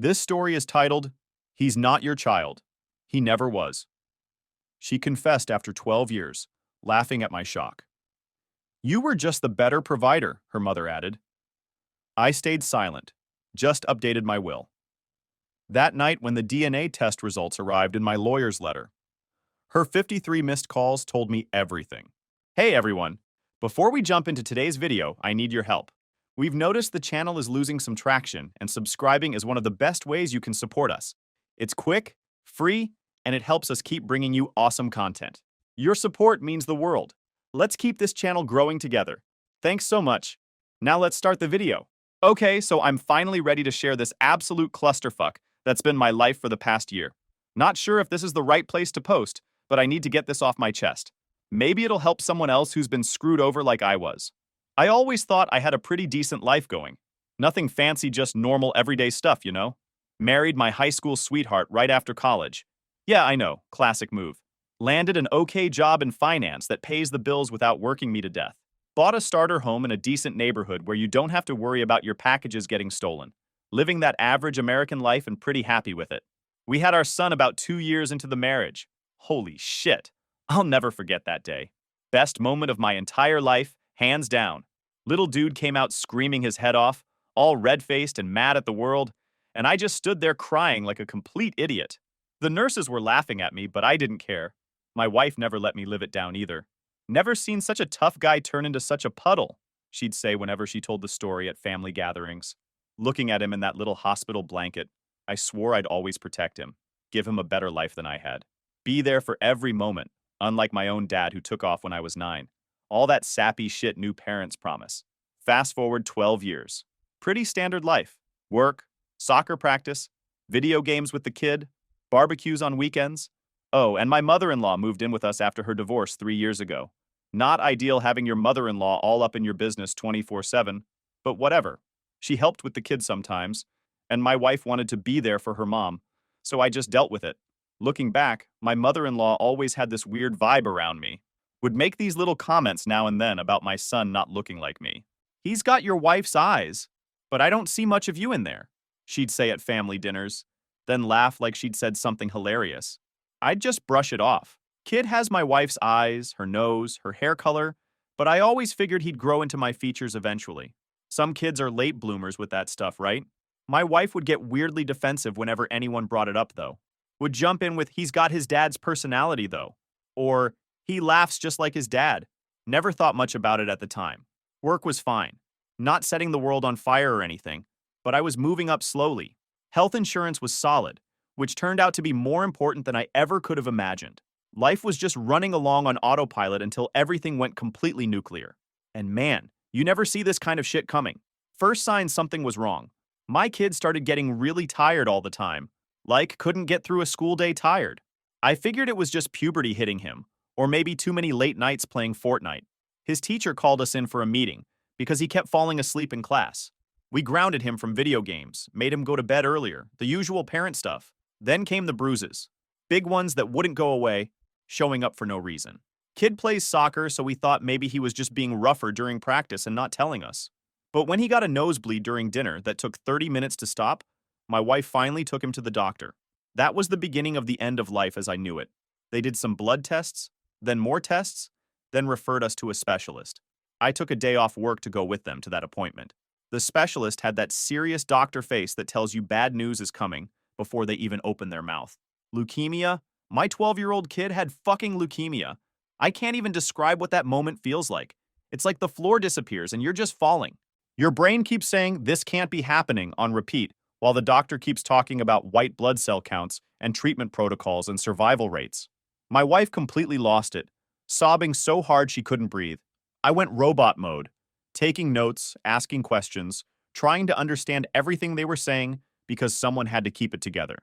This story is titled, He's Not Your Child. He Never Was. She confessed after 12 years, laughing at my shock. You were just the better provider, her mother added. I stayed silent, just updated my will. That night when the DNA test results arrived in my lawyer's letter, her 53 missed calls told me everything. Hey everyone! Before we jump into today's video, I need your help. We've noticed the channel is losing some traction, and subscribing is one of the best ways you can support us. It's quick, free, and it helps us keep bringing you awesome content. Your support means the world. Let's keep this channel growing together. Thanks so much. Now let's start the video. Okay, so I'm finally ready to share this absolute clusterfuck that's been my life for the past year. Not sure if this is the right place to post, but I need to get this off my chest. Maybe it'll help someone else who's been screwed over like I was. I always thought I had a pretty decent life going. Nothing fancy, just normal everyday stuff, you know? Married my high school sweetheart right after college. Yeah, I know, classic move. Landed an okay job in finance that pays the bills without working me to death. Bought a starter home in a decent neighborhood where you don't have to worry about your packages getting stolen. Living that average American life and pretty happy with it. We had our son about 2 years into the marriage. Holy shit. I'll never forget that day. Best moment of my entire life, hands down. Little dude came out screaming his head off, all red-faced and mad at the world, and I just stood there crying like a complete idiot. The nurses were laughing at me, but I didn't care. My wife never let me live it down either. Never seen such a tough guy turn into such a puddle, she'd say whenever she told the story at family gatherings. Looking at him in that little hospital blanket, I swore I'd always protect him, give him a better life than I had. Be there for every moment, unlike my own dad who took off when I was 9. All that sappy shit new parents promise. Fast forward 12 years. Pretty standard life. Work, soccer practice, video games with the kid, barbecues on weekends. Oh, and my mother-in-law moved in with us after her divorce 3 years ago. Not ideal having your mother-in-law all up in your business 24/7, but whatever. She helped with the kids sometimes, and my wife wanted to be there for her mom, so I just dealt with it. Looking back, my mother-in-law always had this weird vibe around me. Would make these little comments now and then about my son not looking like me. He's got your wife's eyes, but I don't see much of you in there, she'd say at family dinners, then laugh like she'd said something hilarious. I'd just brush it off. Kid has my wife's eyes, her nose, her hair color, but I always figured he'd grow into my features eventually. Some kids are late bloomers with that stuff, right? My wife would get weirdly defensive whenever anyone brought it up, though. Would jump in with, he's got his dad's personality, though. Or, he laughs just like his dad. Never thought much about it at the time. Work was fine. Not setting the world on fire or anything, but I was moving up slowly. Health insurance was solid, which turned out to be more important than I ever could have imagined. Life was just running along on autopilot until everything went completely nuclear. And man, you never see this kind of shit coming. First sign something was wrong. My kid started getting really tired all the time. Like, couldn't get through a school day tired. I figured it was just puberty hitting him, or maybe too many late nights playing Fortnite. His teacher called us in for a meeting because he kept falling asleep in class. We grounded him from video games, made him go to bed earlier, the usual parent stuff. Then came the bruises. Big ones that wouldn't go away, showing up for no reason. Kid plays soccer, so we thought maybe he was just being rougher during practice and not telling us. But when he got a nosebleed during dinner that took 30 minutes to stop, my wife finally took him to the doctor. That was the beginning of the end of life as I knew it. They did some blood tests, then more tests, then referred us to a specialist. I took a day off work to go with them to that appointment. The specialist had that serious doctor face that tells you bad news is coming before they even open their mouth. Leukemia? My 12-year-old kid had fucking leukemia. I can't even describe what that moment feels like. It's like the floor disappears and you're just falling. Your brain keeps saying this can't be happening on repeat, while the doctor keeps talking about white blood cell counts and treatment protocols and survival rates. My wife completely lost it, sobbing so hard she couldn't breathe. I went robot mode, taking notes, asking questions, trying to understand everything they were saying because someone had to keep it together.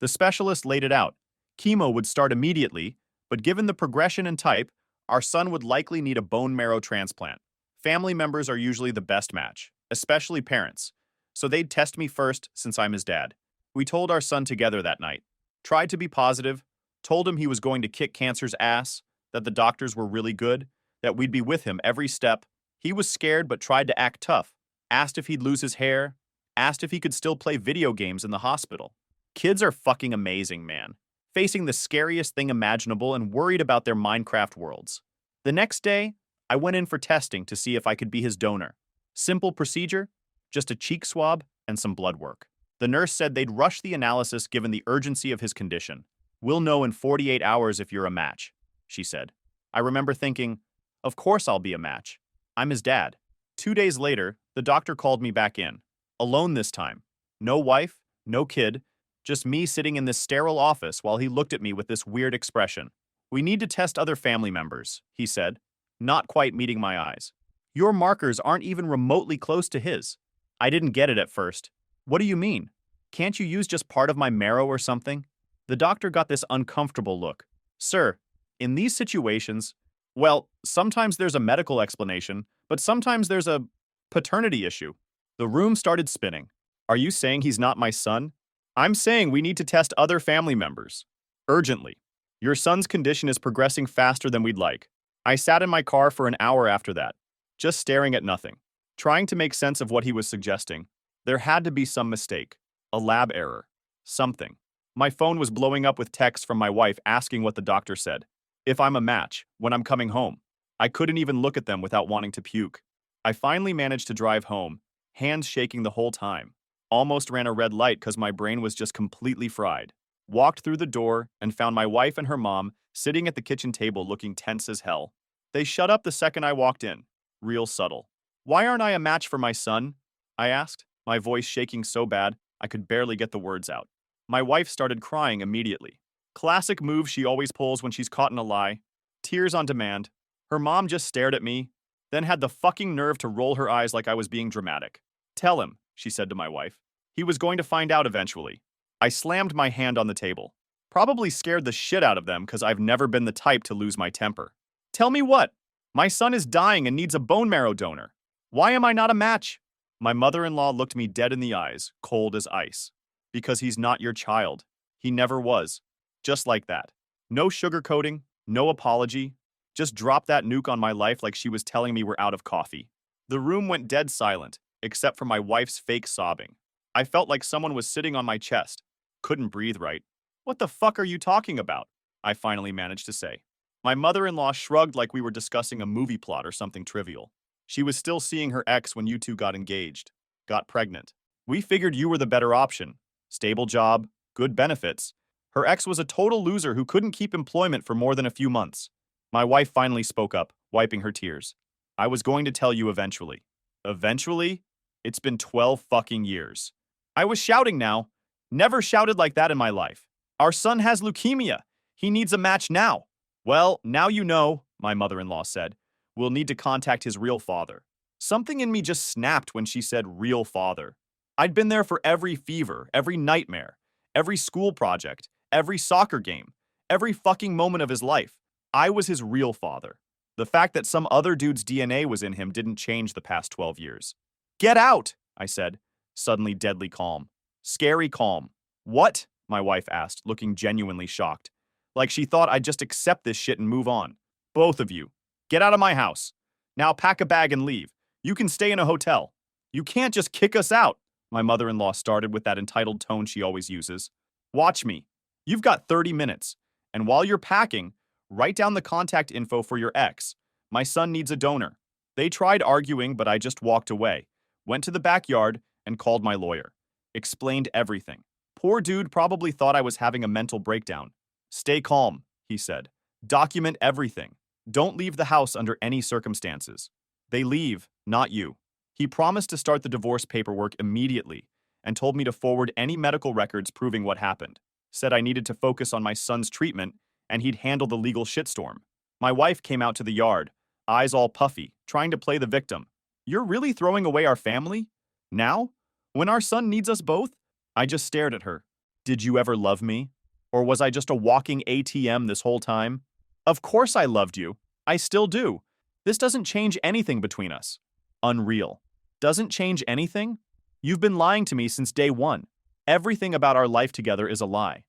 The specialist laid it out. Chemo would start immediately, but given the progression and type, our son would likely need a bone marrow transplant. Family members are usually the best match, especially parents. So they'd test me first since I'm his dad. We told our son together that night. Tried to be positive, told him he was going to kick cancer's ass, that the doctors were really good, that we'd be with him every step. He was scared but tried to act tough. Asked if he'd lose his hair. Asked if he could still play video games in the hospital. Kids are fucking amazing, man. Facing the scariest thing imaginable and worried about their Minecraft worlds. The next day, I went in for testing to see if I could be his donor. Simple procedure, just a cheek swab and some blood work. The nurse said they'd rush the analysis given the urgency of his condition. We'll know in 48 hours if you're a match, she said. I remember thinking, of course I'll be a match. I'm his dad. 2 days later, the doctor called me back in. Alone this time. No wife, no kid, just me sitting in this sterile office while he looked at me with this weird expression. We need to test other family members, he said, not quite meeting my eyes. Your markers aren't even remotely close to his. I didn't get it at first. What do you mean? Can't you use just part of my marrow or something? The doctor got this uncomfortable look. Sir, in these situations, well, sometimes there's a medical explanation, but sometimes there's a paternity issue. The room started spinning. Are you saying he's not my son? I'm saying we need to test other family members. Urgently. Your son's condition is progressing faster than we'd like. I sat in my car for an hour after that, just staring at nothing, trying to make sense of what he was suggesting. There had to be some mistake, a lab error, something. My phone was blowing up with texts from my wife asking what the doctor said. If I'm a match, when I'm coming home. I couldn't even look at them without wanting to puke. I finally managed to drive home, hands shaking the whole time. Almost ran a red light because my brain was just completely fried. Walked through the door and found my wife and her mom sitting at the kitchen table looking tense as hell. They shut up the second I walked in. Real subtle. Why aren't I a match for my son? I asked, my voice shaking so bad I could barely get the words out. My wife started crying immediately. Classic move she always pulls when she's caught in a lie. Tears on demand. Her mom just stared at me, then had the fucking nerve to roll her eyes like I was being dramatic. Tell him, she said to my wife. He was going to find out eventually. I slammed my hand on the table. Probably scared the shit out of them because I've never been the type to lose my temper. Tell me what? My son is dying and needs a bone marrow donor. Why am I not a match? My mother-in-law looked me dead in the eyes, cold as ice. Because he's not your child. He never was. Just like that. No sugarcoating, no apology. Just dropped that nuke on my life like she was telling me we're out of coffee. The room went dead silent, except for my wife's fake sobbing. I felt like someone was sitting on my chest. Couldn't breathe right. What the fuck are you talking about? I finally managed to say. My mother-in-law shrugged like we were discussing a movie plot or something trivial. She was still seeing her ex when you two got engaged. Got pregnant. We figured you were the better option. Stable job, good benefits. Her ex was a total loser who couldn't keep employment for more than a few months. My wife finally spoke up, wiping her tears. I was going to tell you eventually. Eventually? It's been 12 fucking years. I was shouting now. Never shouted like that in my life. Our son has leukemia. He needs a match now. Well, now you know, my mother-in-law said. We'll need to contact his real father. Something in me just snapped when she said real father. I'd been there for every fever, every nightmare, every school project, every soccer game, every fucking moment of his life. I was his real father. The fact that some other dude's DNA was in him didn't change the past 12 years. Get out, I said, suddenly deadly calm. Scary calm. What? My wife asked, looking genuinely shocked. Like she thought I'd just accept this shit and move on. Both of you. Get out of my house. Now pack a bag and leave. You can stay in a hotel. You can't just kick us out. My mother-in-law started with that entitled tone she always uses. Watch me. You've got 30 minutes. And while you're packing, write down the contact info for your ex. My son needs a donor. They tried arguing, but I just walked away. Went to the backyard and called my lawyer. Explained everything. Poor dude probably thought I was having a mental breakdown. Stay calm, he said. Document everything. Don't leave the house under any circumstances. They leave, not you. He promised to start the divorce paperwork immediately and told me to forward any medical records proving what happened. Said I needed to focus on my son's treatment and he'd handle the legal shitstorm. My wife came out to the yard, eyes all puffy, trying to play the victim. You're really throwing away our family? Now? When our son needs us both? I just stared at her. Did you ever love me? Or was I just a walking ATM this whole time? Of course I loved you. I still do. This doesn't change anything between us. Unreal. Doesn't change anything? You've been lying to me since day one. Everything about our life together is a lie.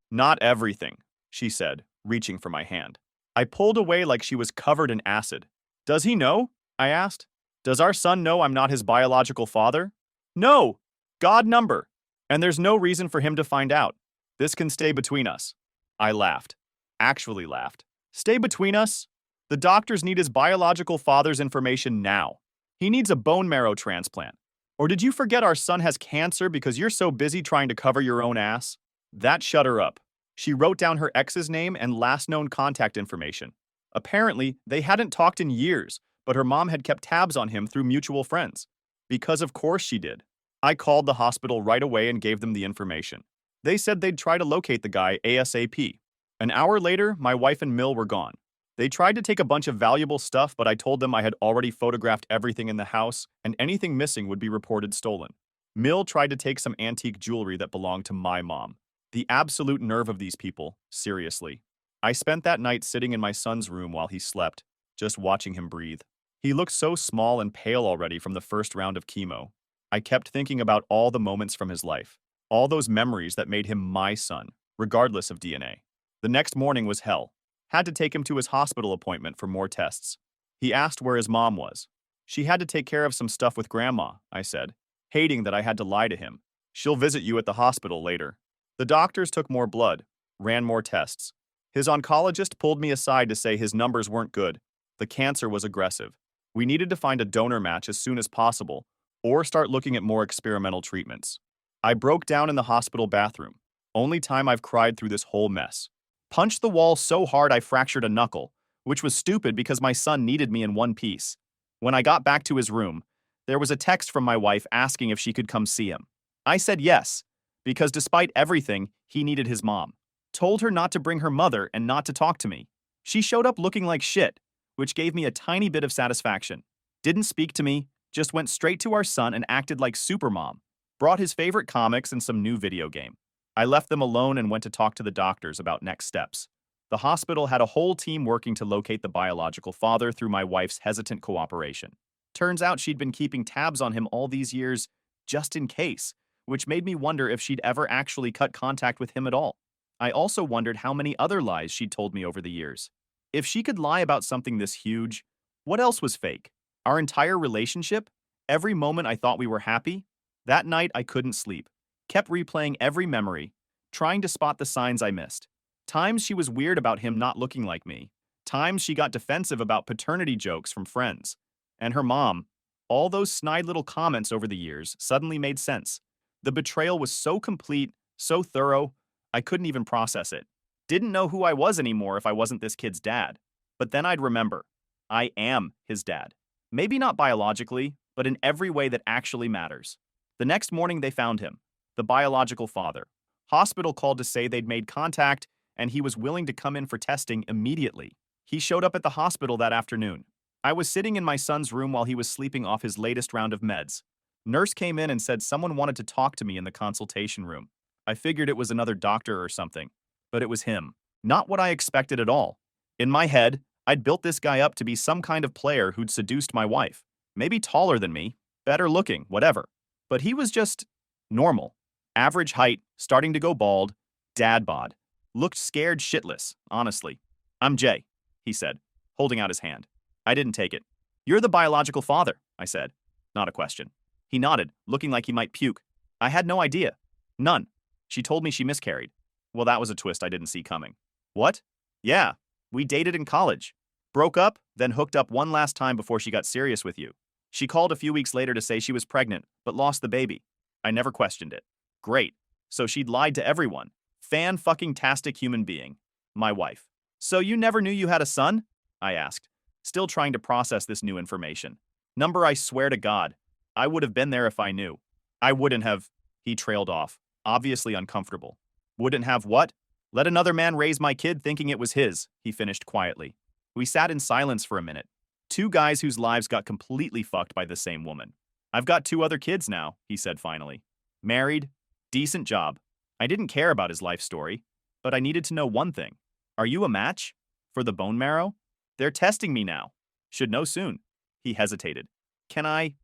Not everything, she said, reaching for my hand. I pulled away like she was covered in acid. Does he know? I asked. Does our son know I'm not his biological father? No! God number. And there's no reason for him to find out. This can stay between us. I laughed. Actually laughed. Stay between us? The doctors need his biological father's information now. He needs a bone marrow transplant. Or did you forget our son has cancer because you're so busy trying to cover your own ass? That shut her up. She wrote down her ex's name and last known contact information. Apparently, they hadn't talked in years, but her mom had kept tabs on him through mutual friends. Because of course she did. I called the hospital right away and gave them the information. They said they'd try to locate the guy ASAP. An hour later, my wife and Mill were gone. They tried to take a bunch of valuable stuff, but I told them I had already photographed everything in the house, and anything missing would be reported stolen. Mill tried to take some antique jewelry that belonged to my mom. The absolute nerve of these people, seriously. I spent that night sitting in my son's room while he slept, just watching him breathe. He looked so small and pale already from the first round of chemo. I kept thinking about all the moments from his life, all those memories that made him my son, regardless of DNA. The next morning was hell. Had to take him to his hospital appointment for more tests. He asked where his mom was. She had to take care of some stuff with Grandma, I said, hating that I had to lie to him. She'll visit you at the hospital later. The doctors took more blood, ran more tests. His oncologist pulled me aside to say his numbers weren't good. The cancer was aggressive. We needed to find a donor match as soon as possible, or start looking at more experimental treatments. I broke down in the hospital bathroom. Only time I've cried through this whole mess. Punched the wall so hard I fractured a knuckle, which was stupid because my son needed me in one piece. When I got back to his room, there was a text from my wife asking if she could come see him. I said yes, because despite everything, he needed his mom. Told her not to bring her mother and not to talk to me. She showed up looking like shit, which gave me a tiny bit of satisfaction. Didn't speak to me, just went straight to our son and acted like supermom. Brought his favorite comics and some new video game. I left them alone and went to talk to the doctors about next steps. The hospital had a whole team working to locate the biological father through my wife's hesitant cooperation. Turns out she'd been keeping tabs on him all these years, just in case, which made me wonder if she'd ever actually cut contact with him at all. I also wondered how many other lies she'd told me over the years. If she could lie about something this huge, what else was fake? Our entire relationship? Every moment I thought we were happy? That night I couldn't sleep. Kept replaying every memory, trying to spot the signs I missed. Times she was weird about him not looking like me. Times she got defensive about paternity jokes from friends. And her mom. All those snide little comments over the years suddenly made sense. The betrayal was so complete, so thorough, I couldn't even process it. Didn't know who I was anymore if I wasn't this kid's dad. But then I'd remember. I am his dad. Maybe not biologically, but in every way that actually matters. The next morning they found him. The biological father. Hospital called to say they'd made contact and he was willing to come in for testing immediately. He showed up at the hospital that afternoon. I was sitting in my son's room while he was sleeping off his latest round of meds. Nurse came in and said someone wanted to talk to me in the consultation room. I figured it was another doctor or something, but it was him. Not what I expected at all. In my head, I'd built this guy up to be some kind of player who'd seduced my wife. Maybe taller than me, better looking, whatever. But he was just normal. Average height, starting to go bald, dad bod. Looked scared shitless, honestly. I'm Jay, he said, holding out his hand. I didn't take it. You're the biological father, I said. Not a question. He nodded, looking like he might puke. I had no idea. None. She told me she miscarried. Well, that was a twist I didn't see coming. What? Yeah, we dated in college. Broke up, then hooked up one last time before she got serious with you. She called a few weeks later to say she was pregnant, but lost the baby. I never questioned it. Great. So she'd lied to everyone. Fan-fucking-tastic human being. My wife. So you never knew you had a son? I asked, still trying to process this new information. Number, I swear to God. I would have been there if I knew. I wouldn't have. He trailed off, obviously uncomfortable. Wouldn't have what? Let another man raise my kid thinking it was his, he finished quietly. We sat in silence for a minute. Two guys whose lives got completely fucked by the same woman. I've got 2 other kids now, he said finally. Married. Decent job. I didn't care about his life story, but I needed to know one thing. Are you a match? For the bone marrow? They're testing me now. Should know soon. He hesitated. Can I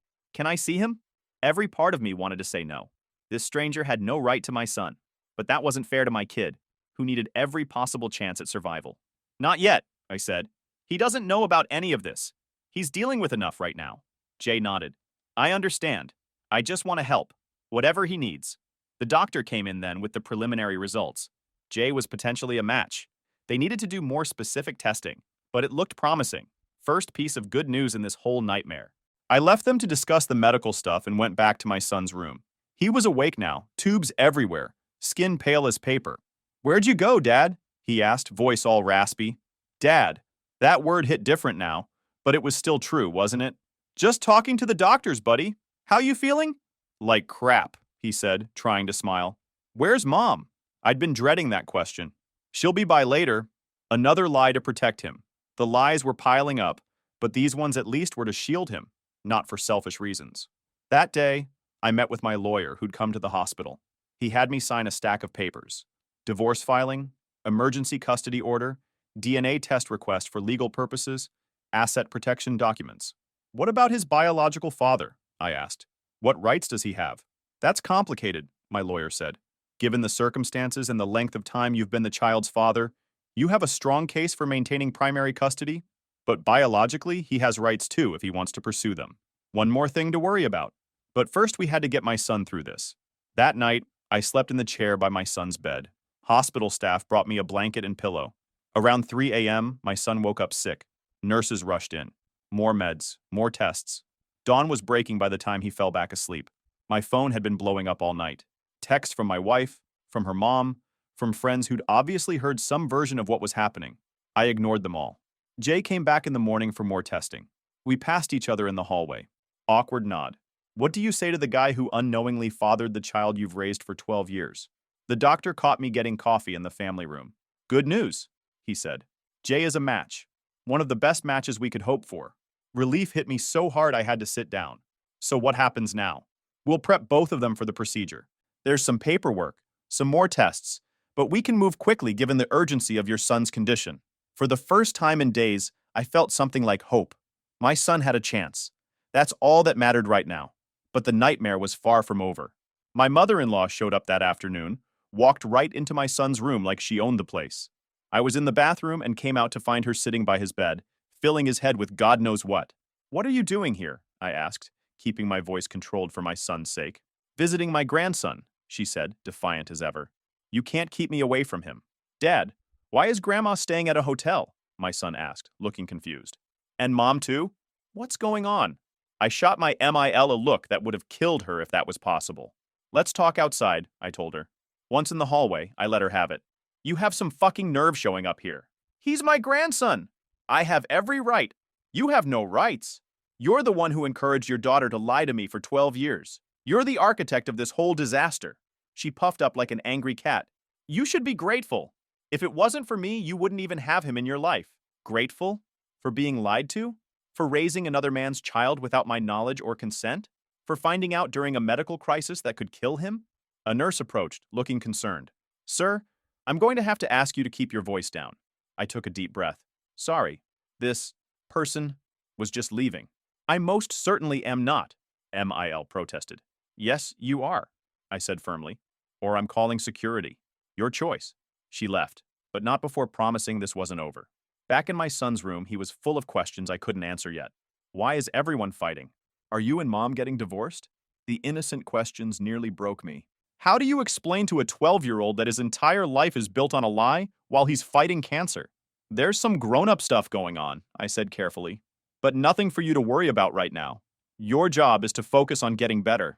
see him? Every part of me wanted to say no. This stranger had no right to my son, but that wasn't fair to my kid, who needed every possible chance at survival. Not yet, I said. He doesn't know about any of this. He's dealing with enough right now. Jay nodded. I understand. I just want to help. Whatever he needs. The doctor came in then with the preliminary results. Jay was potentially a match. They needed to do more specific testing, but it looked promising. First piece of good news in this whole nightmare. I left them to discuss the medical stuff and went back to my son's room. He was awake now, tubes everywhere, skin pale as paper. "Where'd you go, Dad?" he asked, voice all raspy. Dad. That word hit different now, but it was still true, wasn't it? "Just talking to the doctors, buddy. How you feeling?" "Like crap," he said, trying to smile. "Where's Mom?" I'd been dreading that question. "She'll be by later." Another lie to protect him. The lies were piling up, but these ones at least were to shield him, not for selfish reasons. That day, I met with my lawyer who'd come to the hospital. He had me sign a stack of papers. Divorce filing, emergency custody order, DNA test request for legal purposes, asset protection documents. "What about his biological father?" I asked. "What rights does he have?" "That's complicated," my lawyer said. "Given the circumstances and the length of time you've been the child's father, you have a strong case for maintaining primary custody, but biologically, he has rights too if he wants to pursue them. One more thing to worry about. But first we had to get my son through this." That night, I slept in the chair by my son's bed. Hospital staff brought me a blanket and pillow. Around 3 a.m., my son woke up sick. Nurses rushed in. More meds, more tests. Dawn was breaking by the time he fell back asleep. My phone had been blowing up all night. Texts from my wife, from her mom, from friends who'd obviously heard some version of what was happening. I ignored them all. Jay came back in the morning for more testing. We passed each other in the hallway. Awkward nod. "What do you say to the guy who unknowingly fathered the child you've raised for 12 years? The doctor caught me getting coffee in the family room. "Good news," he said. "Jay is a match. One of the best matches we could hope for." Relief hit me so hard I had to sit down. "So what happens now?" "We'll prep both of them for the procedure. There's some paperwork, some more tests, but we can move quickly given the urgency of your son's condition." For the first time in days, I felt something like hope. My son had a chance. That's all that mattered right now. But the nightmare was far from over. My mother-in-law showed up that afternoon, walked right into my son's room like she owned the place. I was in the bathroom and came out to find her sitting by his bed, filling his head with God knows what. "What are you doing here?" I asked, keeping my voice controlled for my son's sake. "Visiting my grandson," she said, defiant as ever. "You can't keep me away from him." "Dad, why is Grandma staying at a hotel?" my son asked, looking confused. "And Mom too? What's going on?" I shot my MIL a look that would have killed her if that was possible. "Let's talk outside," I told her. Once in the hallway, I let her have it. "You have some fucking nerve showing up here." "He's my grandson." "I have every right." "You have no rights. You're the one who encouraged your daughter to lie to me for 12 years. You're the architect of this whole disaster." She puffed up like an angry cat. "You should be grateful. If it wasn't for me, you wouldn't even have him in your life." Grateful? For being lied to? For raising another man's child without my knowledge or consent? For finding out during a medical crisis that could kill him? A nurse approached, looking concerned. "Sir, I'm going to have to ask you to keep your voice down." I took a deep breath. "Sorry, this person was just leaving." "I most certainly am not," MIL protested. "Yes, you are," I said firmly. "Or I'm calling security. Your choice." She left, but not before promising this wasn't over. Back in my son's room, he was full of questions I couldn't answer yet. Why is everyone fighting? Are you and Mom getting divorced? The innocent questions nearly broke me. How do you explain to a 12-year-old that his entire life is built on a lie while he's fighting cancer? "There's some grown-up stuff going on," I said carefully, "but nothing for you to worry about right now. Your job is to focus on getting better."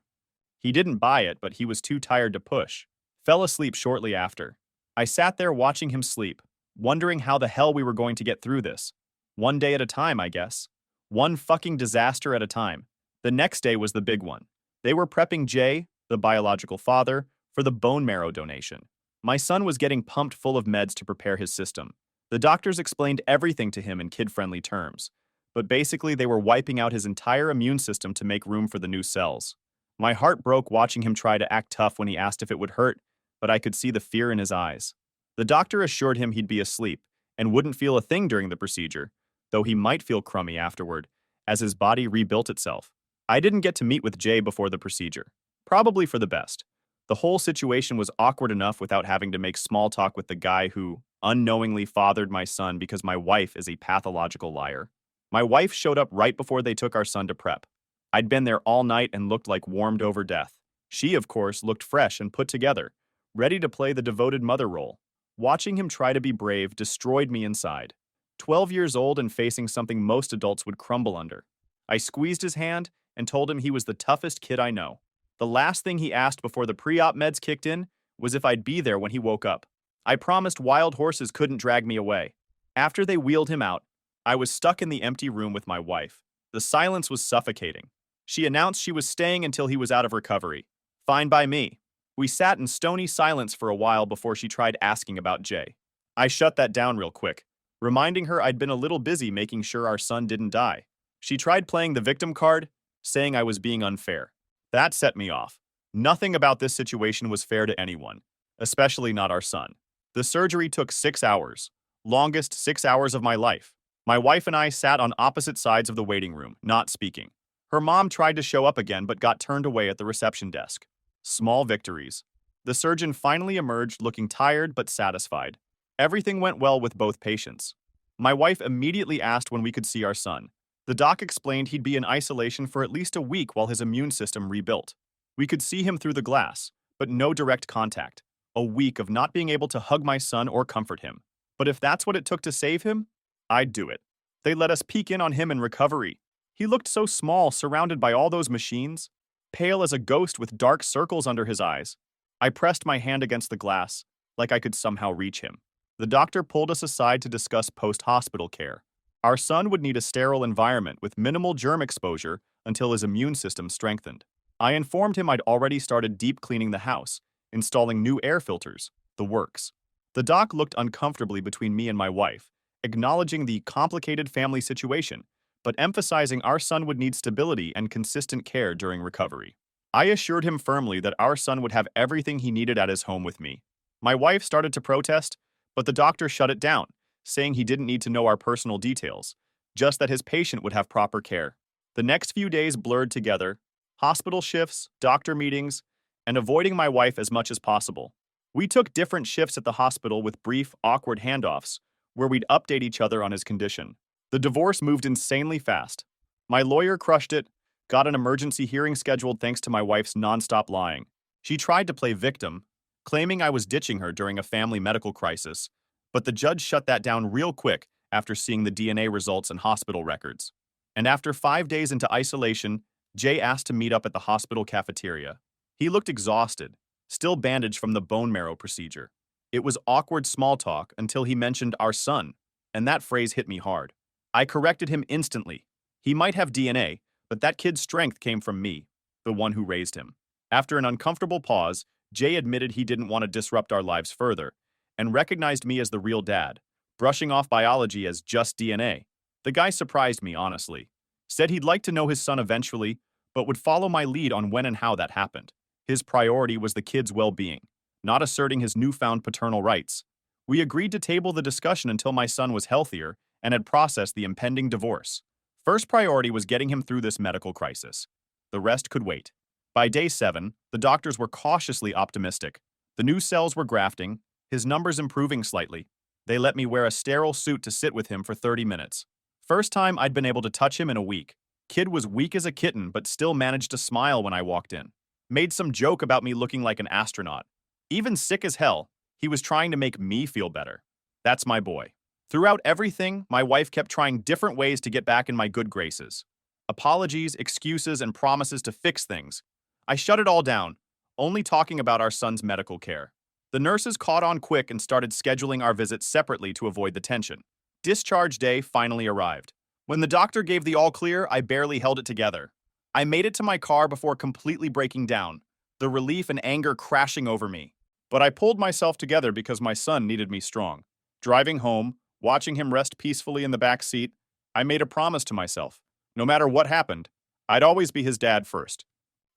He didn't buy it, but he was too tired to push. Fell asleep shortly after. I sat there watching him sleep, wondering how the hell we were going to get through this. One day at a time, I guess. One fucking disaster at a time. The next day was the big one. They were prepping Jay, the biological father, for the bone marrow donation. My son was getting pumped full of meds to prepare his system. The doctors explained everything to him in kid-friendly terms, but basically they were wiping out his entire immune system to make room for the new cells. My heart broke watching him try to act tough when he asked if it would hurt, but I could see the fear in his eyes. The doctor assured him he'd be asleep and wouldn't feel a thing during the procedure, though he might feel crummy afterward, as his body rebuilt itself. I didn't get to meet with Jay before the procedure. Probably for the best. The whole situation was awkward enough without having to make small talk with the guy who unknowingly fathered my son because my wife is a pathological liar. My wife showed up right before they took our son to prep. I'd been there all night and looked like warmed over death. She, of course, looked fresh and put together, ready to play the devoted mother role. Watching him try to be brave destroyed me inside. 12 years old and facing something most adults would crumble under. I squeezed his hand and told him he was the toughest kid I know. The last thing he asked before the pre-op meds kicked in was if I'd be there when he woke up. I promised wild horses couldn't drag me away. After they wheeled him out, I was stuck in the empty room with my wife. The silence was suffocating. She announced she was staying until he was out of recovery. Fine by me. We sat in stony silence for a while before she tried asking about Jay. I shut that down real quick, reminding her I'd been a little busy making sure our son didn't die. She tried playing the victim card, saying I was being unfair. That set me off. Nothing about this situation was fair to anyone, especially not our son. The surgery took 6 hours, longest 6 hours of my life. My wife and I sat on opposite sides of the waiting room, not speaking. Her mom tried to show up again but got turned away at the reception desk. Small victories. The surgeon finally emerged looking tired but satisfied. Everything went well with both patients. My wife immediately asked when we could see our son. The doc explained he'd be in isolation for at least a week while his immune system rebuilt. We could see him through the glass, but no direct contact. A week of not being able to hug my son or comfort him. But if that's what it took to save him, I'd do it. They let us peek in on him in recovery. He looked so small, surrounded by all those machines, pale as a ghost with dark circles under his eyes. I pressed my hand against the glass, like I could somehow reach him. The doctor pulled us aside to discuss post-hospital care. Our son would need a sterile environment with minimal germ exposure until his immune system strengthened. I informed him I'd already started deep cleaning the house, installing new air filters, the works. The doc looked uncomfortably between me and my wife, acknowledging the complicated family situation, but emphasizing our son would need stability and consistent care during recovery. I assured him firmly that our son would have everything he needed at his home with me. My wife started to protest, but the doctor shut it down, saying he didn't need to know our personal details, just that his patient would have proper care. The next few days blurred together, hospital shifts, doctor meetings, and avoiding my wife as much as possible. We took different shifts at the hospital with brief, awkward handoffs, where we'd update each other on his condition. The divorce moved insanely fast. My lawyer crushed it, got an emergency hearing scheduled thanks to my wife's nonstop lying. She tried to play victim, claiming I was ditching her during a family medical crisis, but the judge shut that down real quick after seeing the DNA results and hospital records. And after 5 days into isolation, Jay asked to meet up at the hospital cafeteria. He looked exhausted, still bandaged from the bone marrow procedure. It was awkward small talk until he mentioned our son, and that phrase hit me hard. I corrected him instantly. He might have DNA, but that kid's strength came from me, the one who raised him. After an uncomfortable pause, Jay admitted he didn't want to disrupt our lives further, and recognized me as the real dad, brushing off biology as just DNA. The guy surprised me, honestly. Said he'd like to know his son eventually, but would follow my lead on when and how that happened. His priority was the kid's well-being, not asserting his newfound paternal rights. We agreed to table the discussion until my son was healthier and had processed the impending divorce. First priority was getting him through this medical crisis. The rest could wait. By day 7, the doctors were cautiously optimistic. The new cells were grafting, his numbers improving slightly. They let me wear a sterile suit to sit with him for 30 minutes. First time I'd been able to touch him in a week. Kid was weak as a kitten but still managed to smile when I walked in. Made some joke about me looking like an astronaut. Even sick as hell, he was trying to make me feel better. That's my boy. Throughout everything, my wife kept trying different ways to get back in my good graces. Apologies, excuses, and promises to fix things. I shut it all down, only talking about our son's medical care. The nurses caught on quick and started scheduling our visits separately to avoid the tension. Discharge day finally arrived. When the doctor gave the all clear, I barely held it together. I made it to my car before completely breaking down, the relief and anger crashing over me. But I pulled myself together because my son needed me strong. Driving home, watching him rest peacefully in the back seat, I made a promise to myself. No matter what happened, I'd always be his dad first.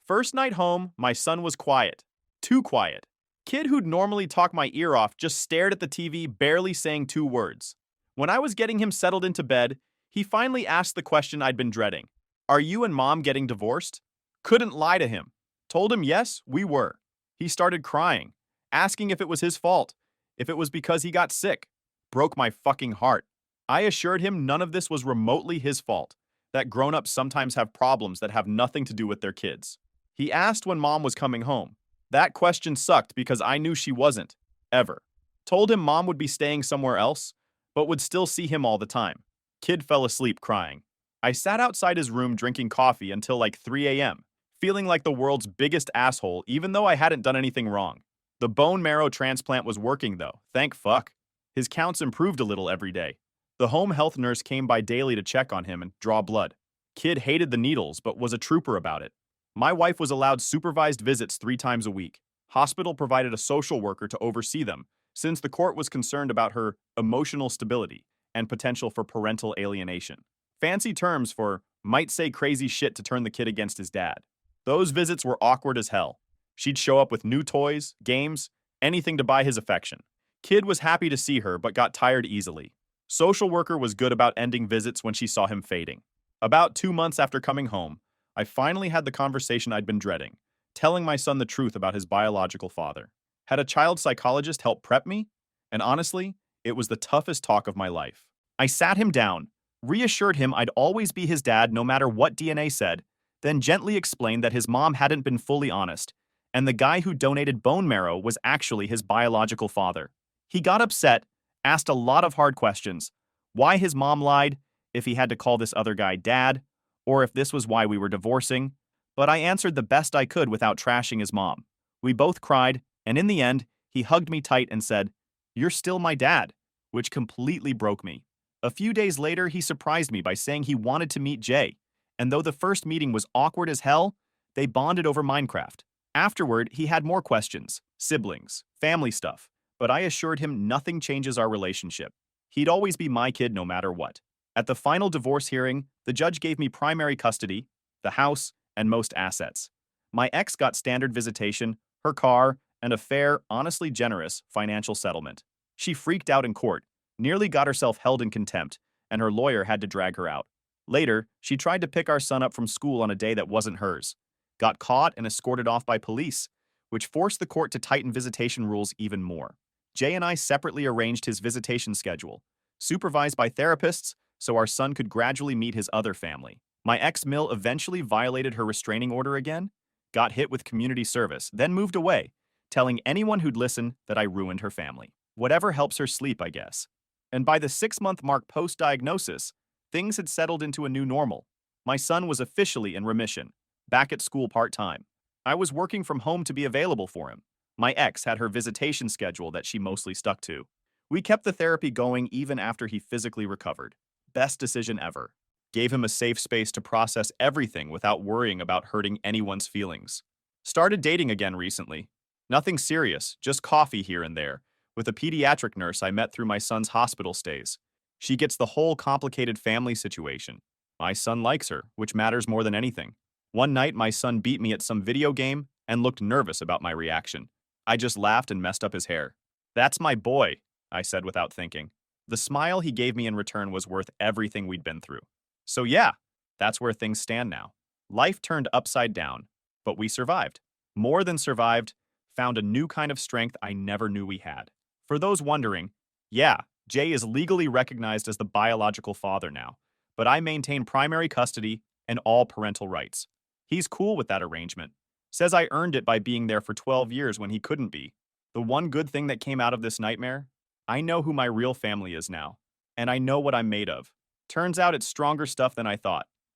First night home, my son was quiet. Too quiet. Kid who'd normally talk my ear off just stared at the TV, barely saying 2 words. When I was getting him settled into bed, he finally asked the question I'd been dreading. Are you and mom getting divorced? Couldn't lie to him. Told him yes, we were. He started crying, asking if it was his fault, if it was because he got sick. Broke my fucking heart. I assured him none of this was remotely his fault, that grown-ups sometimes have problems that have nothing to do with their kids. He asked when mom was coming home. That question sucked because I knew she wasn't, ever. Told him mom would be staying somewhere else, but would still see him all the time. Kid fell asleep crying. I sat outside his room drinking coffee until like 3 a.m., feeling like the world's biggest asshole even though I hadn't done anything wrong. The bone marrow transplant was working though, thank fuck. His counts improved a little every day. The home health nurse came by daily to check on him and draw blood. Kid hated the needles but was a trooper about it. My wife was allowed supervised visits 3 times a week. Hospital provided a social worker to oversee them, since the court was concerned about her emotional stability and potential for parental alienation. Fancy terms for might say crazy shit to turn the kid against his dad. Those visits were awkward as hell. She'd show up with new toys, games, anything to buy his affection. Kid was happy to see her but got tired easily. Social worker was good about ending visits when she saw him fading. About 2 months after coming home, I finally had the conversation I'd been dreading, telling my son the truth about his biological father. Had a child psychologist help prep me? And honestly, it was the toughest talk of my life. I sat him down, reassured him I'd always be his dad no matter what DNA said, then gently explained that his mom hadn't been fully honest, and the guy who donated bone marrow was actually his biological father. He got upset, asked a lot of hard questions. Why his mom lied, if he had to call this other guy dad, or if this was why we were divorcing. But I answered the best I could without trashing his mom. We both cried, and in the end, he hugged me tight and said, "You're still my dad," which completely broke me. A few days later, he surprised me by saying he wanted to meet Jay, and though the first meeting was awkward as hell, they bonded over Minecraft. Afterward, he had more questions, siblings, family stuff, but I assured him nothing changes our relationship. He'd always be my kid no matter what. At the final divorce hearing, the judge gave me primary custody, the house, and most assets. My ex got standard visitation, her car, and a fair, honestly generous financial settlement. She freaked out in court, nearly got herself held in contempt, and her lawyer had to drag her out. Later, she tried to pick our son up from school on a day that wasn't hers, got caught and escorted off by police, which forced the court to tighten visitation rules even more. Jay and I separately arranged his visitation schedule, supervised by therapists so our son could gradually meet his other family. My ex-Mill eventually violated her restraining order again, got hit with community service, then moved away, telling anyone who'd listen that I ruined her family. Whatever helps her sleep, I guess. And by the 6-month mark post-diagnosis, things had settled into a new normal. My son was officially in remission, back at school part-time. I was working from home to be available for him. My ex had her visitation schedule that she mostly stuck to. We kept the therapy going even after he physically recovered. Best decision ever. Gave him a safe space to process everything without worrying about hurting anyone's feelings. Started dating again recently. Nothing serious, just coffee here and there, with a pediatric nurse I met through my son's hospital stays. She gets the whole complicated family situation. My son likes her, which matters more than anything. One night, my son beat me at some video game and looked nervous about my reaction. I just laughed and messed up his hair. "That's my boy," I said without thinking. The smile he gave me in return was worth everything we'd been through. So yeah, that's where things stand now. Life turned upside down, but we survived. More than survived, found a new kind of strength I never knew we had. For those wondering, yeah, Jay is legally recognized as the biological father now, but I maintain primary custody and all parental rights. He's cool with that arrangement. Says I earned it by being there for 12 years when he couldn't be. The one good thing that came out of this nightmare? I know who my real family is now, and I know what I'm made of. Turns out it's stronger stuff than I thought.